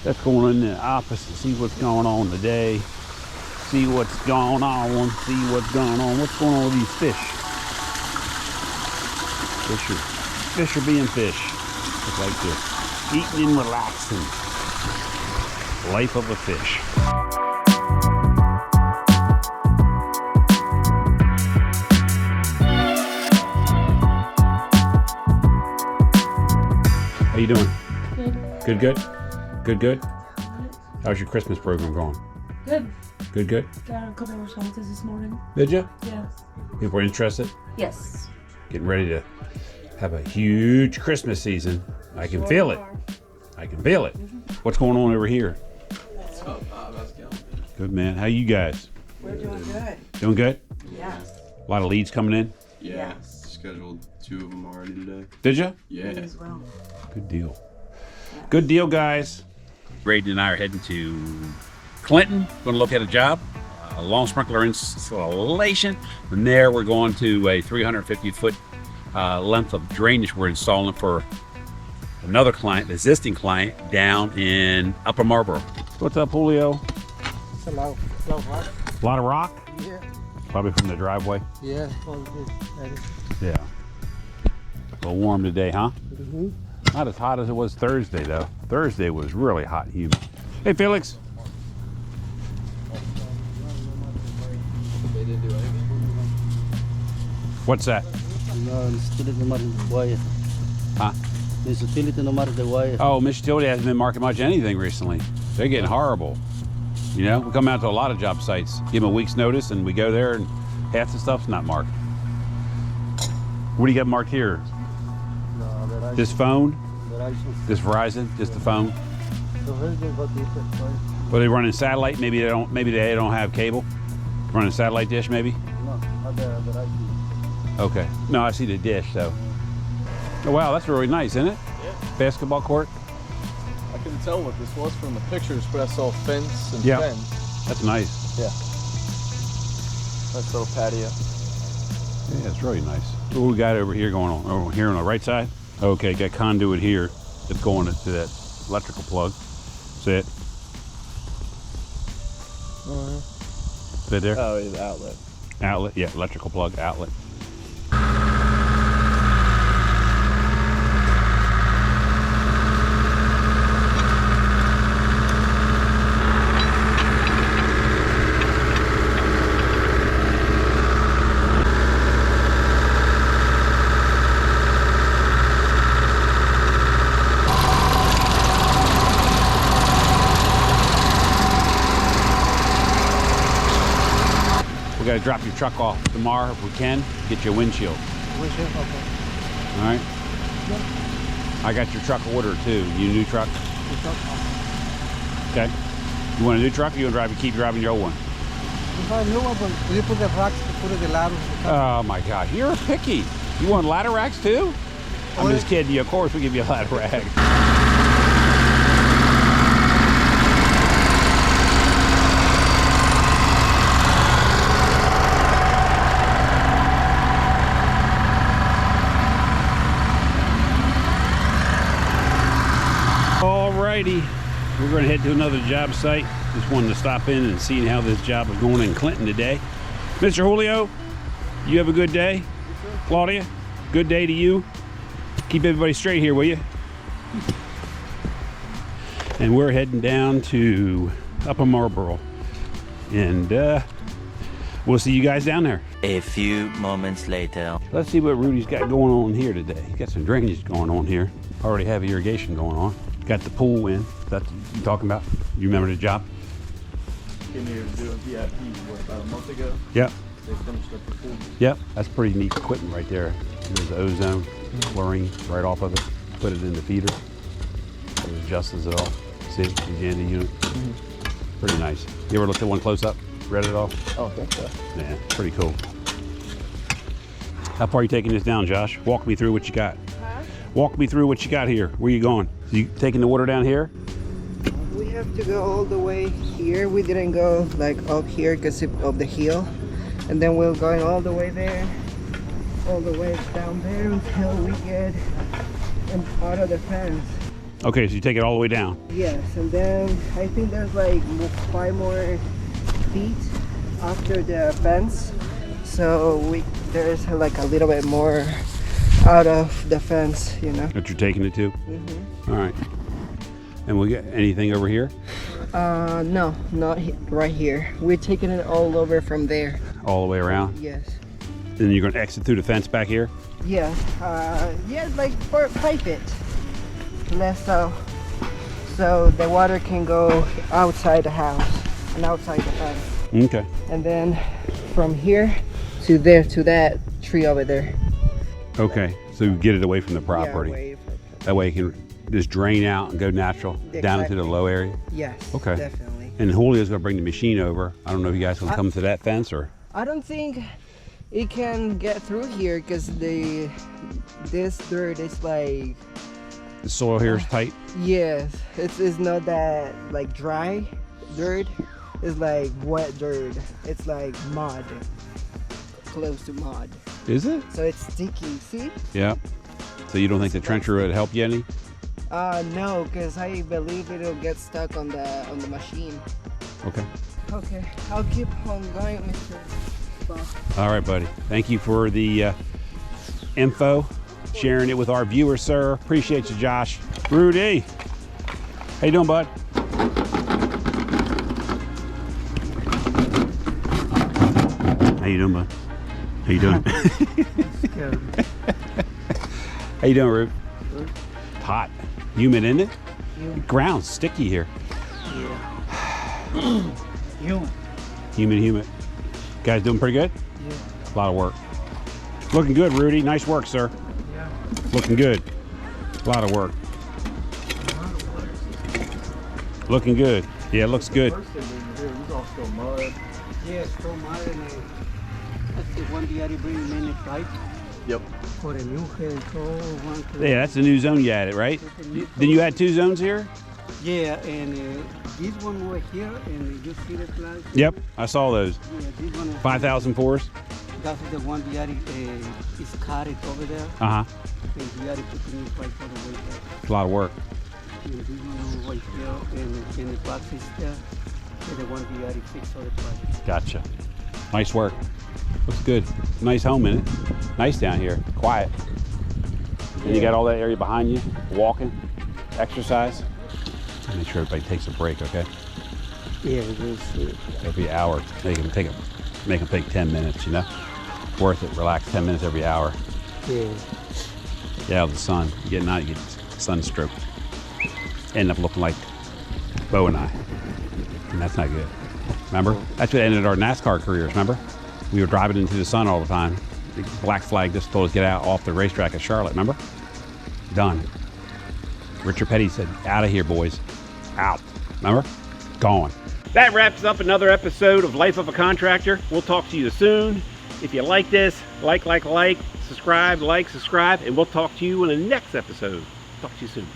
Let's go in the office and see what's going on today. See what's going on. See what's going on. What's going on with these fish? Fish are being fish. Just like this. Eating and relaxing. Life of a fish. How you doing? Good. Good. How's your Christmas program going? Good. Got a couple of responses this morning. Did you? Yeah. People are interested? Yes. Getting ready to have a huge Christmas season. I can feel it. What's going on over here? Good, man. How you guys? We're doing good. Doing good? Yes. A lot of leads coming in? Yeah. Scheduled 2 of them already today. Did you? Yeah. Me as well. Good deal. Good deal, guys. Braden and I are heading to Clinton. Going to look at a job, a lawn sprinkler installation. From there, we're going to a 350-foot length of drainage we're installing for another client, existing client, down in Upper Marlboro. What's up, Julio? It's a lot of rock. A lot of rock? Yeah. Probably from the driveway. Yeah. All good. Yeah. A little warm today, huh? Mm-hmm. Not as hot as it was Thursday, though. Thursday was really hot and humid. Hey, Felix. What's that? No, utility no matter the wire. Huh? There's utility no matter the wire. Oh, Miss Tildy hasn't been marking much anything recently. They're getting horrible. You know, we come out to a lot of job sites, give them a week's notice, and we go there, and half the stuff's not marked. What do you got marked here? No, Verizon. This phone? Verizon. This Verizon? Just the phone? So where's they got different wire? Well, they running satellite. Maybe they don't. Maybe they don't have cable. Running satellite dish, maybe. No, not the Verizon. Okay. No, I see the dish. So. Oh, wow, that's really nice, isn't it? Yeah. Basketball court. I couldn't tell what this was from the pictures, but I saw fence and Yeah. fence. That's nice. Yeah. Nice little patio. Yeah, it's really nice. What we got over here going on? Over here on the right side? Okay, got conduit here that's going to that electrical plug. See it? Is it there? Oh, yeah, the outlet. Outlet, yeah, electrical plug, outlet. We gotta drop your truck off tomorrow if we can. Get you a windshield. Windshield? Okay. All right? I got your truck ordered too. You new truck? The truck? Okay. You want a new truck or you want to keep driving your old one? If I knew one, but you put the racks, you put the ladder. Oh my gosh, you're picky. You want ladder racks too? I'm just kidding you. Of course we give you a ladder rack. Alrighty, we're going to head to another job site. Just wanted to stop in and see how this job is going in Clinton today. Mr. Julio, you have a good day. Claudia, good day to you. Keep everybody straight here, will you? And we're heading down to Upper Marlboro. And we'll see you guys down there. A few moments later. Let's see what Rudy's got going on here today. He's got some drainage going on here. Already have irrigation going on. Got the pool in. That's what you're talking about? You remember the job? Came here to do a VIP, what, about a month ago? Yep. They finished up the pool. Yep. That's pretty neat equipment right there. There's the ozone, chlorine right off of it. Put it in the feeder. It adjusts it all. See, the Jandy unit. Pretty nice. You ever looked at one close up? Read it off? Oh, I think so. Yeah, pretty cool. How far are you taking this down, Josh? Walk me through what you got. Walk me through what you got here. Where you going? You taking the water down here? We have to go all the way here. We didn't go like up here because of the hill. And then we're going all the way there. All the way down there until we get out of the fence. Okay, so you take it all the way down. Yes, and then I think there's like 5 more feet after the fence. So there's like a little bit more out of the fence, you know. That you're taking it to? Mm-hmm. All right. And we get anything over here? No, not right here. We're taking it all over from there. All the way around? Yes. Then you're going to exit through the fence back here? Yes. Yeah, like for pipe it. Less so the water can go outside the house and outside the fence. Okay. And then from here to there to that tree over there. Okay, so you get it away from the property. Yeah, away from, That way it can just drain out and go natural down into the low area. yes. Okay. Definitely. And Julio's going to bring the machine over. I don't know if you guys will come to that fence or. I don't think it can get through here because this dirt is like, The soil here is tight. yes, it's not that like dry dirt. It's like wet dirt. It's like mud, close to mud. Is it? So it's sticky. See? Yeah. So you don't think the trencher would help you any? No, because I believe it'll get stuck on the machine. Okay. Okay, I'll keep on going, Mr. Bob. All right, buddy. Thank you for the info, sharing it with our viewers, sir. Appreciate you, Josh. Rudy, how you doing, bud? How you doing, bud? How you doing? How you doing, Rude? It's hot. Humid, isn't it? The ground's sticky here. Humid. Guys doing pretty good? Yeah. A lot of work. Looking good, Rudy. Nice work, sir. Yeah. Looking good. A lot of work. Looking good. Yeah, it looks good. First thing we here, this is all still mud. Yes, from that's the one the Ari bring minute, right? Yep. For a new head, so one. Yeah, that's the new zone you added, right? Then you had 2 zones here? Yeah, and this one over here, and you see the flag? Yep, I saw those. Yeah, this one. 5,004s? That's the one the Ari is carried over there, Uh-huh. and the Ari putting it right for the way there. It's a lot of work. And this one right here, and the box is there, and the one the Ari fixed for the project. Gotcha. Nice work. Looks good. Nice home in it. Nice down here. Quiet. And you got all that area behind you. Walking. Exercise. Make sure everybody takes a break, okay? Yeah, it is. Every hour. Make them take 10 minutes, you know? Worth it. Relax 10 minutes every hour. Yeah. Get out of the sun. You get sunstroke. End up looking like Bo and I. And that's not good. Remember? That's what ended our NASCAR careers, remember? We were driving into the sun all the time. The black flag just told us to get out off the racetrack at Charlotte, remember? Done. Richard Petty said, out of here, boys. Out. Remember? Gone. That wraps up another episode of Life of a Contractor. We'll talk to you soon. If you like this, like, subscribe, and we'll talk to you in the next episode. Talk to you soon.